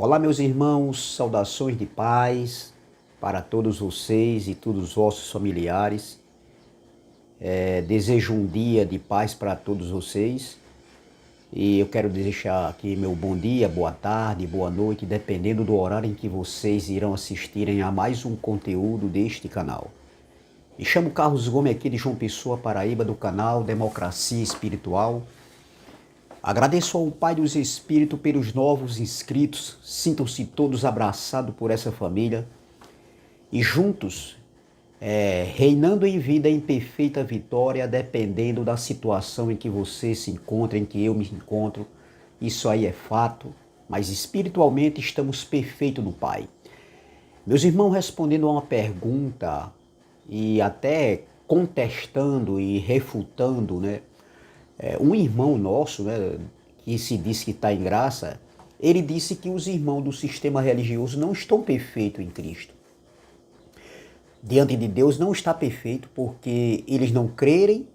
Olá, meus irmãos, saudações de paz para todos vocês e todos os vossos familiares. Desejo um dia de paz para todos vocês e eu quero deixar aqui meu bom dia, boa tarde, boa noite, dependendo do horário em que vocês irão assistirem a mais um conteúdo deste canal. Me chamo Carlos Gomes aqui de João Pessoa, Paraíba, do canal Democracia Espiritual. Agradeço ao Pai dos Espíritos pelos novos inscritos, sintam-se todos abraçados por essa família e juntos, reinando em vida em perfeita vitória, dependendo da situação em que você se encontra, em que eu me encontro, isso aí é fato, mas espiritualmente estamos perfeitos no Pai. Meus irmãos, respondendo a uma pergunta e até contestando e refutando, né? Um irmão nosso, né, que se diz que está em graça, ele disse que os irmãos do sistema religioso não estão perfeitos em Cristo. Diante de Deus não está perfeito porque eles não crerem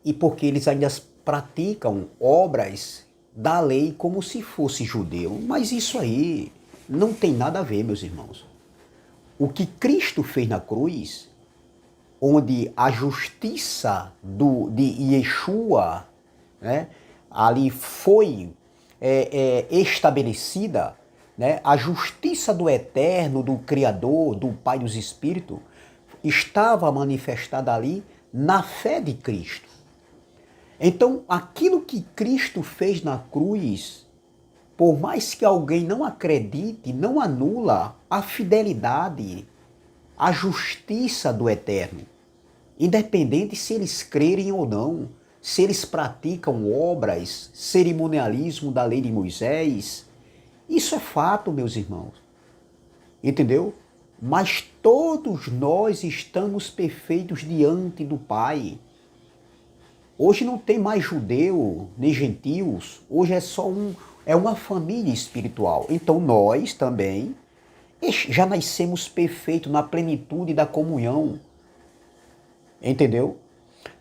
e porque eles ainda praticam obras da lei como se fosse judeu. Mas isso aí não tem nada a ver, meus irmãos. O que Cristo fez na cruz, onde a justiça de Yeshua, né, ali foi estabelecida, né, a justiça do Eterno, do Criador, do Pai dos Espíritos, estava manifestada ali na fé de Cristo. Então, aquilo que Cristo fez na cruz, por mais que alguém não acredite, não anula a fidelidade, a justiça do Eterno, independente se eles crerem ou não, se eles praticam obras, cerimonialismo da lei de Moisés, isso é fato, meus irmãos, entendeu? Mas todos nós estamos perfeitos diante do Pai. Hoje não tem mais judeu nem gentios, hoje é uma família espiritual. Então nós também já nascemos perfeitos na plenitude da comunhão. Entendeu?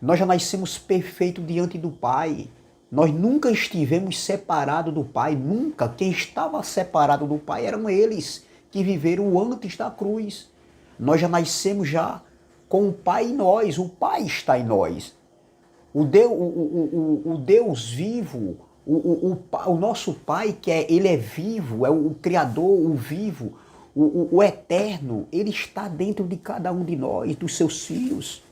Nós já nascemos perfeitos diante do Pai. Nós nunca estivemos separados do Pai, nunca. Quem estava separado do Pai eram eles que viveram antes da cruz. Nós já nascemos já com o Pai em nós, o Pai está em nós. O Deus vivo, o nosso Pai, Ele é vivo, é o Criador, o vivo, o Eterno, Ele está dentro de cada um de nós, dos seus filhos.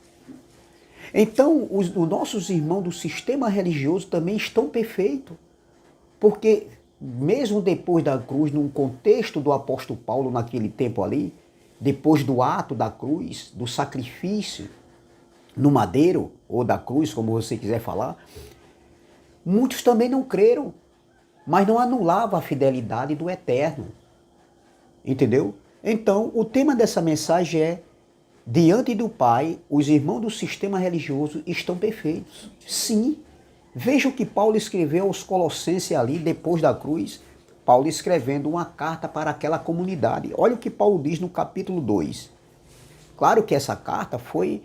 Então, os nossos irmãos do sistema religioso também estão perfeitos, porque mesmo depois da cruz, num contexto do apóstolo Paulo naquele tempo ali, depois do ato da cruz, do sacrifício no madeiro, ou da cruz, como você quiser falar, muitos também não creram, mas não anulava a fidelidade do Eterno, entendeu? Então, o tema dessa mensagem é: diante do Pai, os irmãos do sistema religioso estão perfeitos. Sim, veja o que Paulo escreveu aos Colossenses ali, depois da cruz. Paulo escrevendo uma carta para aquela comunidade. Olha o que Paulo diz no capítulo 2. Claro que essa carta foi,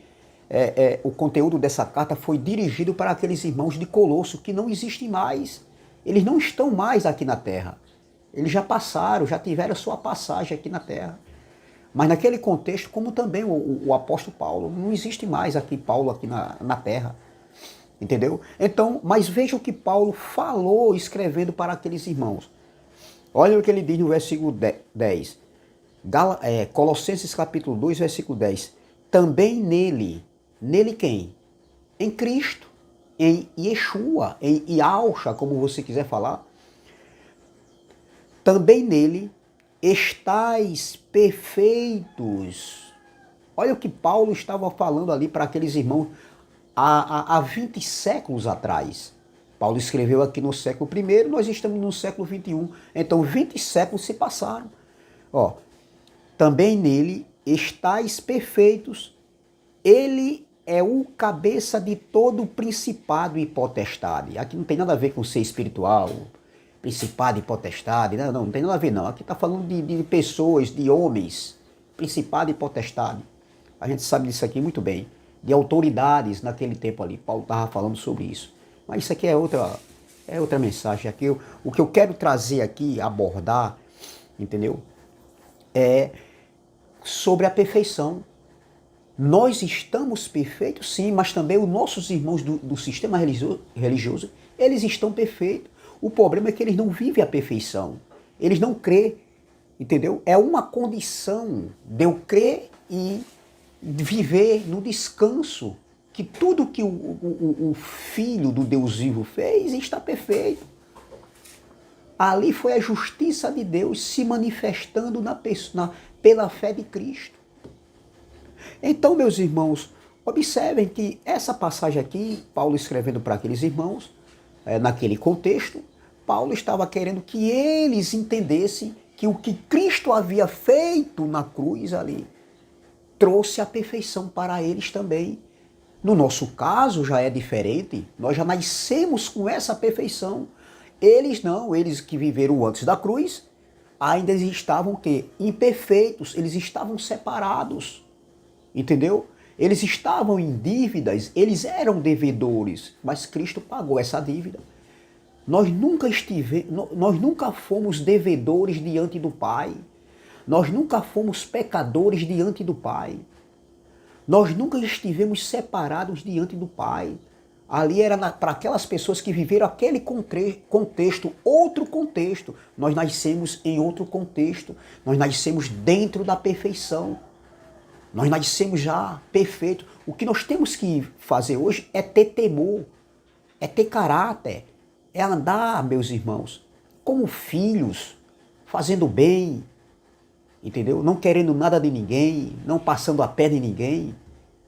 o conteúdo dessa carta foi dirigido para aqueles irmãos de Colosso, que não existem mais. Eles não estão mais aqui na terra. Eles já passaram, já tiveram a sua passagem aqui na terra. Mas naquele contexto, como também o apóstolo Paulo, não existe mais Paulo aqui na terra, entendeu? Então, mas veja o que Paulo falou escrevendo para aqueles irmãos. Olha o que ele diz no versículo 10. Colossenses capítulo 2, versículo 10. Também nele quem? Em Cristo, em Yeshua, em Yahusha, como você quiser falar. Também nele estais perfeitos. Olha o que Paulo estava falando ali para aqueles irmãos há 20 séculos atrás. Paulo escreveu aqui no século I, nós estamos no século XXI. Então 20 séculos se passaram. Ó, também nele estais perfeitos. Ele é o cabeça de todo principado e potestade. Aqui não tem nada a ver com ser espiritual, principado e potestade, não tem nada a ver não. Aqui está falando de pessoas, de homens, principado e potestade. A gente sabe disso aqui muito bem. De autoridades naquele tempo ali. Paulo estava falando sobre isso. Mas isso aqui é outra mensagem. Aqui o que eu quero trazer aqui, abordar, entendeu? É sobre a perfeição. Nós estamos perfeitos, sim, mas também os nossos irmãos do sistema religioso, eles estão perfeitos. O problema é que eles não vivem a perfeição. Eles não crêem, entendeu? É uma condição de eu crer e viver no descanso, que tudo que o Filho do Deus vivo fez está perfeito. Ali foi a justiça de Deus se manifestando pela fé de Cristo. Então, meus irmãos, observem que essa passagem aqui, Paulo escrevendo para aqueles irmãos, naquele contexto, Paulo estava querendo que eles entendessem que o que Cristo havia feito na cruz ali trouxe a perfeição para eles também. No nosso caso já é diferente, nós já nascemos com essa perfeição. Eles não, eles que viveram antes da cruz, ainda estavam que imperfeitos, eles estavam separados, entendeu? Eles estavam em dívidas, eles eram devedores, mas Cristo pagou essa dívida. Nós nunca fomos devedores diante do Pai. Nós nunca fomos pecadores diante do Pai. Nós nunca estivemos separados diante do Pai. Ali era para aquelas pessoas que viveram aquele contexto, outro contexto. Nós nascemos em outro contexto. Nós nascemos dentro da perfeição. Nós nascemos já perfeitos. O que nós temos que fazer hoje é ter temor, é ter caráter, é andar, meus irmãos, como filhos, fazendo bem, entendeu? Não querendo nada de ninguém, não passando a perna em ninguém,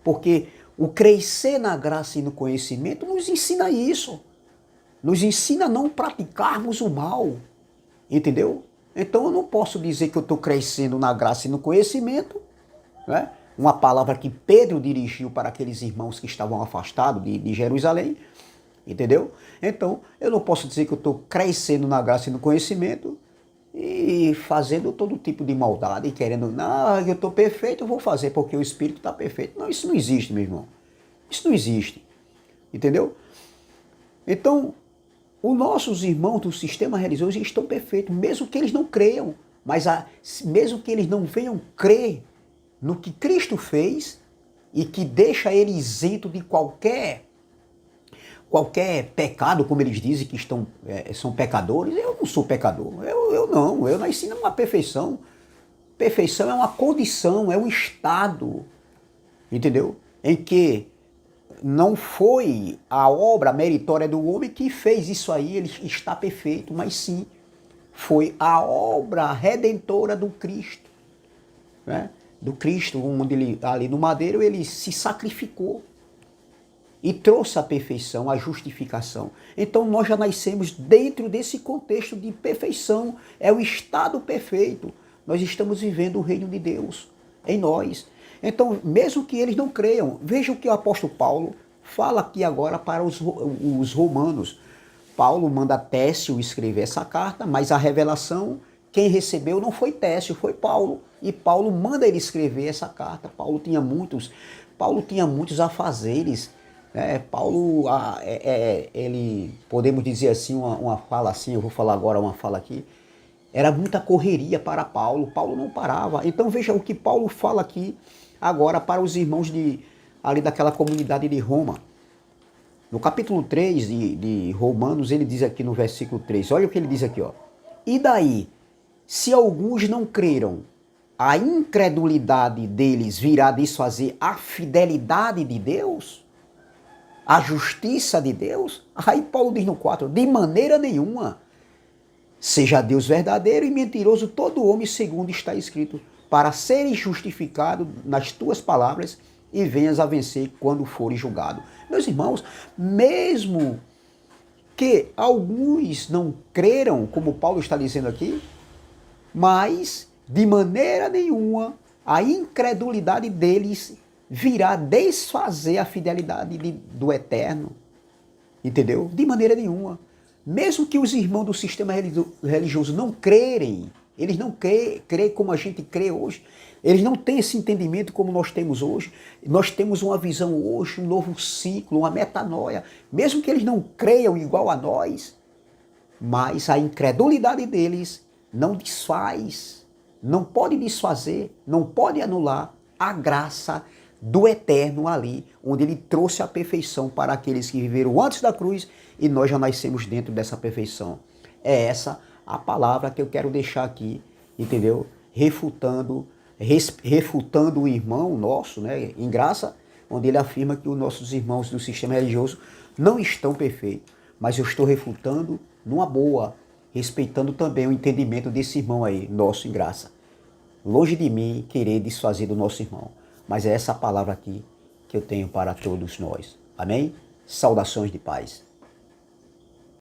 porque o crescer na graça e no conhecimento nos ensina isso, nos ensina a não praticarmos o mal, entendeu? Então eu não posso dizer que eu estou crescendo na graça e no conhecimento, né? Uma palavra que Pedro dirigiu para aqueles irmãos que estavam afastados de Jerusalém, entendeu? Então, eu não posso dizer que eu estou crescendo na graça e no conhecimento e fazendo todo tipo de maldade e querendo, não, eu estou perfeito, eu vou fazer porque o Espírito está perfeito. Não, isso não existe, meu irmão. Isso não existe, entendeu? Então, os nossos irmãos do sistema religioso estão perfeitos, mesmo que eles não creiam, mas mesmo que eles não venham crer no que Cristo fez e que deixa ele isento de qualquer pecado, como eles dizem que são pecadores. Eu não sou pecador, eu nasci numa perfeição. Perfeição é uma condição, é um estado, entendeu? Em que não foi a obra meritória do homem que fez isso aí, ele está perfeito, mas sim foi a obra redentora do Cristo, né? Do Cristo, onde ele, ali no madeiro, ele se sacrificou e trouxe a perfeição, a justificação. Então nós já nascemos dentro desse contexto de perfeição, é o estado perfeito. Nós estamos vivendo o reino de Deus em nós. Então, mesmo que eles não creiam, vejam o que o apóstolo Paulo fala aqui agora para os romanos. Paulo manda Técio escrever essa carta, mas a revelação, quem recebeu não foi Técio, foi Paulo. E Paulo manda ele escrever essa carta. Paulo tinha muitos afazeres. Paulo, ele, podemos dizer assim, uma fala assim, eu vou falar agora uma fala aqui, era muita correria para Paulo. Paulo não parava. Então veja o que Paulo fala aqui agora para os irmãos ali daquela comunidade de Roma. No capítulo 3 de Romanos, ele diz aqui no versículo 3, olha o que ele diz aqui, ó. E daí, se alguns não creram, a incredulidade deles virá desfazer a fidelidade de Deus? A justiça de Deus? Aí Paulo diz no 4, de maneira nenhuma. Seja Deus verdadeiro e mentiroso todo homem, segundo está escrito, para seres justificado nas tuas palavras e venhas a vencer quando fores julgado. Meus irmãos, mesmo que alguns não creram, como Paulo está dizendo aqui, mas de maneira nenhuma a incredulidade deles virá desfazer a fidelidade do eterno. Entendeu? De maneira nenhuma. Mesmo que os irmãos do sistema religioso não crerem, eles não creem como a gente crê hoje, eles não têm esse entendimento como nós temos hoje. Nós temos uma visão hoje, um novo ciclo, uma metanoia. Mesmo que eles não creiam igual a nós, mas a incredulidade deles não desfaz, não pode desfazer, não pode anular a graça do Eterno ali, onde ele trouxe a perfeição para aqueles que viveram antes da cruz e nós já nascemos dentro dessa perfeição. É essa a palavra que eu quero deixar aqui, entendeu? Refutando o irmão nosso, né, em graça, onde ele afirma que os nossos irmãos do sistema religioso não estão perfeitos, mas eu estou refutando numa boa, respeitando também o entendimento desse irmão aí, nosso em graça. Longe de mim querer desfazer do nosso irmão, mas é essa palavra aqui que eu tenho para todos nós. Amém? Saudações de paz.